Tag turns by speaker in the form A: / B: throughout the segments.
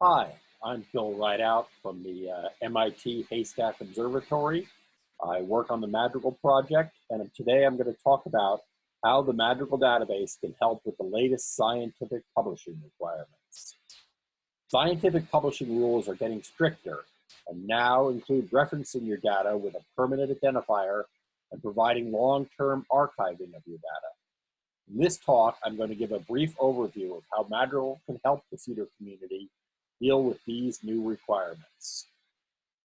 A: Hi, I'm Phil Rideout from the MIT Haystack Observatory. I work on the Madrigal project, and today I'm going to talk about how the Madrigal database can help with the latest scientific publishing requirements. Scientific publishing rules are getting stricter and now include referencing your data with a permanent identifier and providing long-term archiving of your data. In this talk, I'm going to give a brief overview of how Madrigal can help the CEDAR community deal with these new requirements.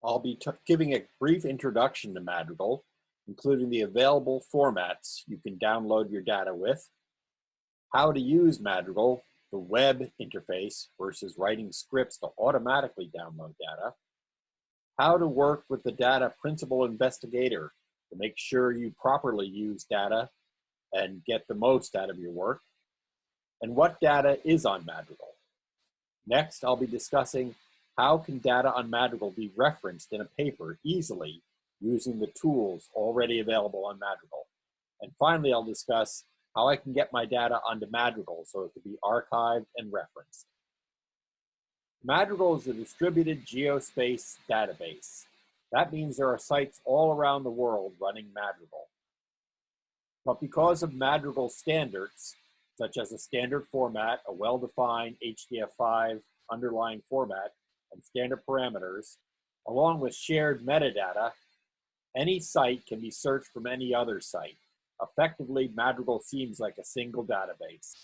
A: I'll be giving a brief introduction to Madrigal, including the available formats you can download your data with, how to use Madrigal, the web interface versus writing scripts to automatically download data, how to work with the data principal investigator to make sure you properly use data and get the most out of your work, and what data is on Madrigal. Next, I'll be discussing how can data on Madrigal be referenced in a paper easily using the tools already available on Madrigal. And finally, I'll discuss how I can get my data onto Madrigal so it can be archived and referenced. Madrigal is a distributed Geospace database. That means there are sites all around the world running Madrigal. But because of Madrigal standards, such as a standard format, a well-defined HDF5 underlying format, and standard parameters, along with shared metadata, any site can be searched from any other site. Effectively, Madrigal seems like a single database.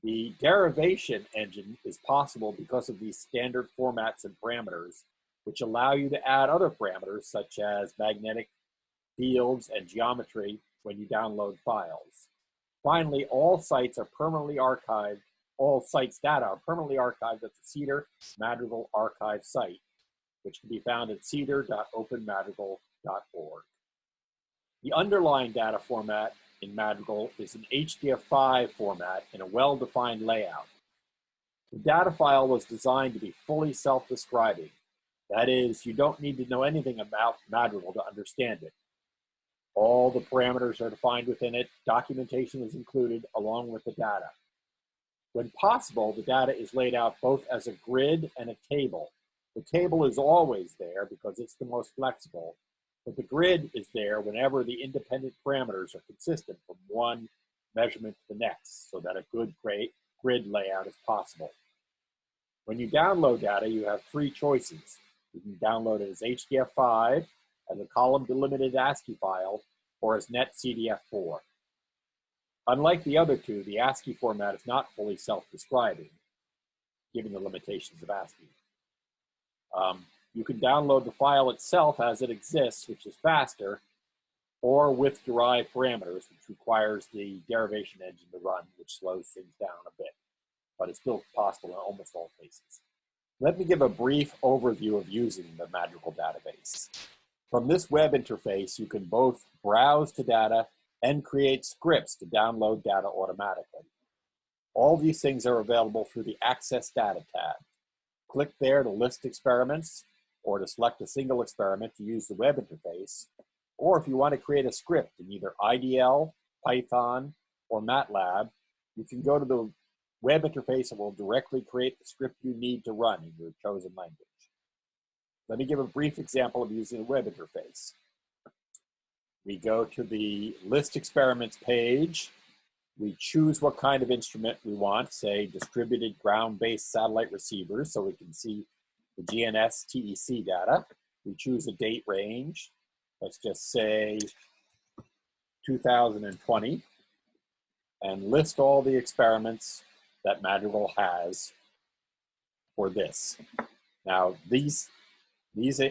A: The derivation engine is possible because of these standard formats and parameters, which allow you to add other parameters such as magnetic fields and geometry when you download files. Finally, all sites are permanently archived, all sites' data are permanently archived at the CEDAR Madrigal archive site, which can be found at cedar.openmadrigal.org. The underlying data format in Madrigal is an HDF5 format in a well-defined layout. The data file was designed to be fully self-describing. That is, you don't need to know anything about Madrigal to understand it. All the parameters are defined within it. Documentation is included along with the data. When possible, the data is laid out both as a grid and a table. The table is always there because it's the most flexible, but the grid is there whenever the independent parameters are consistent from one measurement to the next, so that a good grid layout is possible. When you download data, you have three choices. You can download it as HDF5, as a column-delimited ASCII file, or as netcdf4. Unlike the other two, the ASCII format is not fully self-describing, given the limitations of ASCII. You can download the file itself as it exists, which is faster, or with derived parameters, which requires the derivation engine to run, which slows things down a bit, but it's still possible in almost all cases. Let me give a brief overview of using the Madrigal database. From this web interface, you can both browse to data and create scripts to download data automatically. All these things are available through the Access Data tab. Click there to list experiments or to select a single experiment to use the web interface, or if you want to create a script in either IDL, Python, or MATLAB, you can go to the web interface and will directly create the script you need to run in your chosen language. Let me give a brief example of using a web interface. We go to the List Experiments page. We choose what kind of instrument we want, say distributed ground-based satellite receivers, so we can see the GNSS TEC data. We choose a date range. Let's just say 2020, and list all the experiments that Madrigal has for this. Now, these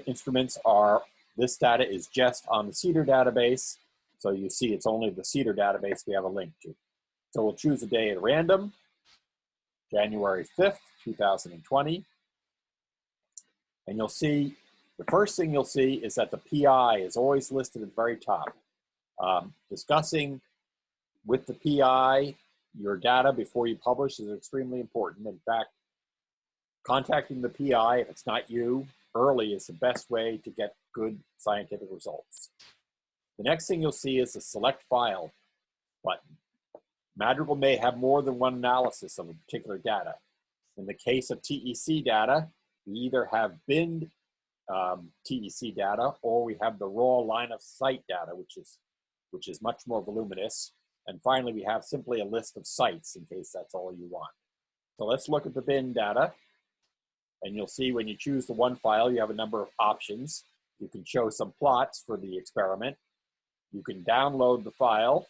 A: instruments are, this data is just on the CEDAR database, so you see it's only the CEDAR database we have a link to. So we'll choose a day at random, January 5th, 2020, and you'll see, the first thing you'll see is that the PI is always listed at the very top. Discussing with the PI your data before you publish is extremely important. In fact, contacting the PI, if it's not you, early is the best way to get good scientific results. The next thing you'll see is the Select File button. Madrigal may have more than one analysis of a particular data. In the case of TEC data, we either have binned TEC data, or we have the raw line of sight data, which is much more voluminous. And finally, we have simply a list of sites in case that's all you want. So let's look at the bin data. And you'll see when you choose the one file, you have a number of options. You can show some plots for the experiment. You can download the file.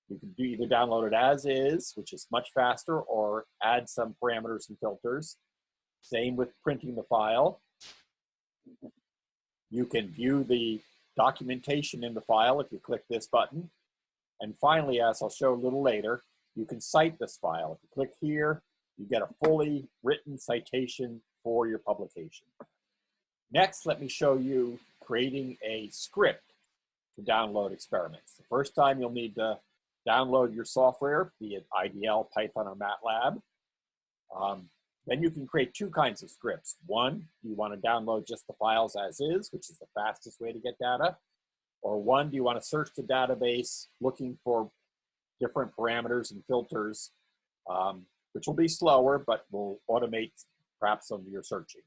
A: You can either download it as is, which is much faster, or add some parameters and filters. Same with printing the file. You can view the documentation in the file if you click this button. And finally, as I'll show a little later, you can cite this file. If you click here, you get a fully written citation for your publication. Next, let me show you creating a script to download experiments. The first time you'll need to download your software, be it IDL, Python, or MATLAB. Then you can create two kinds of scripts. One, you want to download just the files as is, which is the fastest way to get data. Or one, do you want to search the database looking for different parameters and filters, which will be slower, but will automate perhaps some of your searching.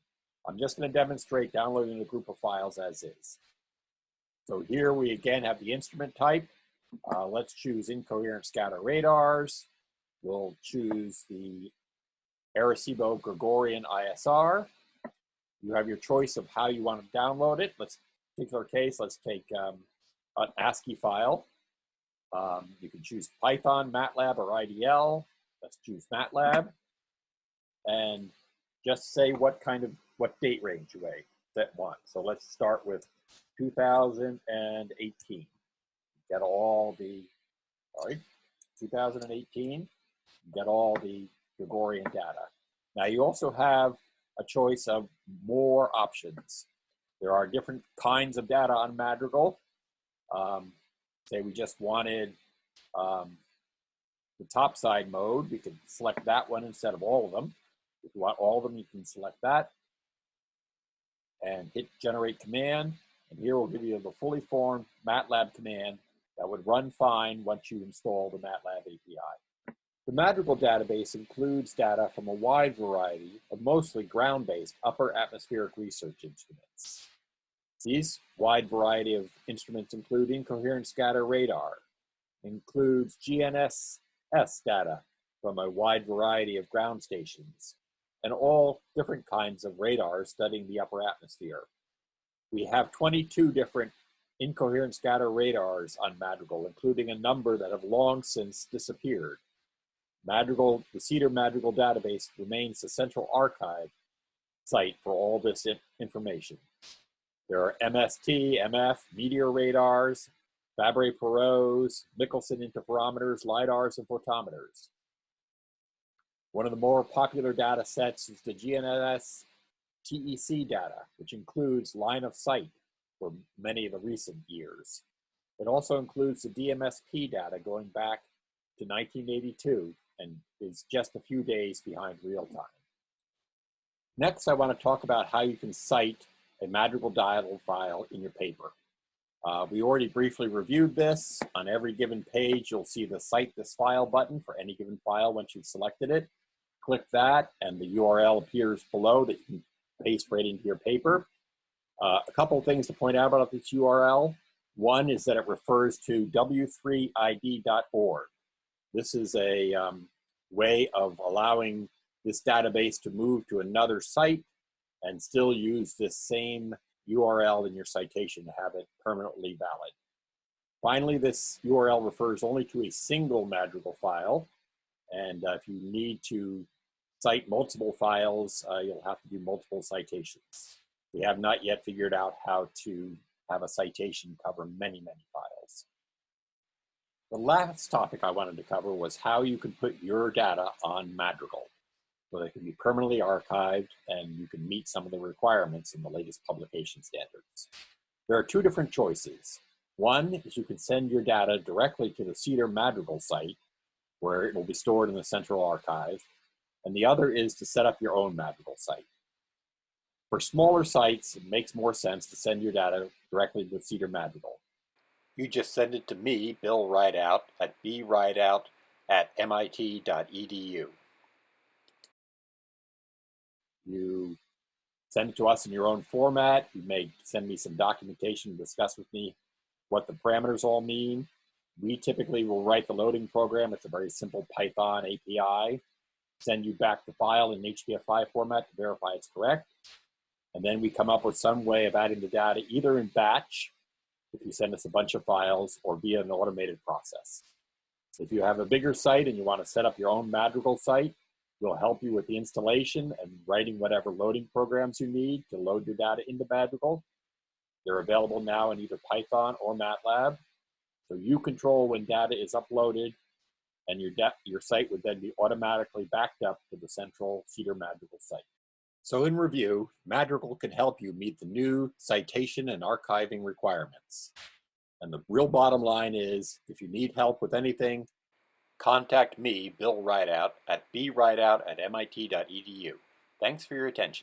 A: I'm just going to demonstrate downloading a group of files as is. So here we again have the instrument type. Let's choose incoherent scatter radars. We'll choose the Arecibo-Gregorian ISR. You have your choice of how you want to download it. Let's particular case, let's take an ASCII file. You can choose Python, MATLAB, or IDL. Let's choose MATLAB. And just say what date range you want. So let's start with 2018. Get all the, 2018, get all the Gregorian data. Now you also have a choice of more options. There are different kinds of data on Madrigal. Say we just wanted the topside mode, we could select that one instead of all of them. If you want all of them, you can select that and hit generate command. And here we'll give you the fully formed MATLAB command that would run fine once you install the MATLAB API. The Madrigal database includes data from a wide variety of mostly ground-based upper atmospheric research instruments. These wide variety of instruments include incoherent scatter radar, includes GNSS data from a wide variety of ground stations, and all different kinds of radars studying the upper atmosphere. We have 22 different incoherent scatter radars on Madrigal, including a number that have long since disappeared. Madrigal, the CEDAR Madrigal database remains the central archive site for all this information. There are MST, MF, meteor radars, Fabry-Perot's, Michelson interferometers, LIDARs, and photometers. One of the more popular data sets is the GNSS TEC data, which includes line of sight for many of the recent years. It also includes the DMSP data going back to 1982 and is just a few days behind real time. Next, I want to talk about how you can cite a Madrigal data file in your paper. We already briefly reviewed this. On every given page, you'll see the Cite This File button for any given file once you've selected it. Click that, and the URL appears below that you can paste right into your paper. A couple of things to point out about this URL. One is that it refers to w3id.org. This is a way of allowing this database to move to another site and still use this same URL in your citation to have it permanently valid. Finally, this URL refers only to a single Madrigal file, and if you need to cite multiple files, you'll have to do multiple citations. We have not yet figured out how to have a citation cover many, many files. The last topic I wanted to cover was how you can put your data on Madrigal, so they can be permanently archived and you can meet some of the requirements in the latest publication standards. There are two different choices. One is you can send your data directly to the CEDAR Madrigal site, where it will be stored in the central archive, and the other is to set up your own Madrigal site. For smaller sites, it makes more sense to send your data directly to CEDAR Madrigal. You just send it to me, Bill Rideout, at brideout@mit.edu. You send it to us in your own format. You may send me some documentation and discuss with me what the parameters all mean. We typically will write the loading program. It's a very simple Python API. Send you back the file in HDF5 format to verify it's correct. And then we come up with some way of adding the data either in batch, if you send us a bunch of files, or via an automated process. If you have a bigger site and you want to set up your own Madrigal site, we'll help you with the installation and writing whatever loading programs you need to load your data into Madrigal. They're available now in either Python or MATLAB. So you control when data is uploaded, and your site would then be automatically backed up to the central CEDAR Madrigal site. So in review, Madrigal can help you meet the new citation and archiving requirements. And the real bottom line is, if you need help with anything, contact me, Bill Rideout, at brideout@mit.edu. Thanks for your attention.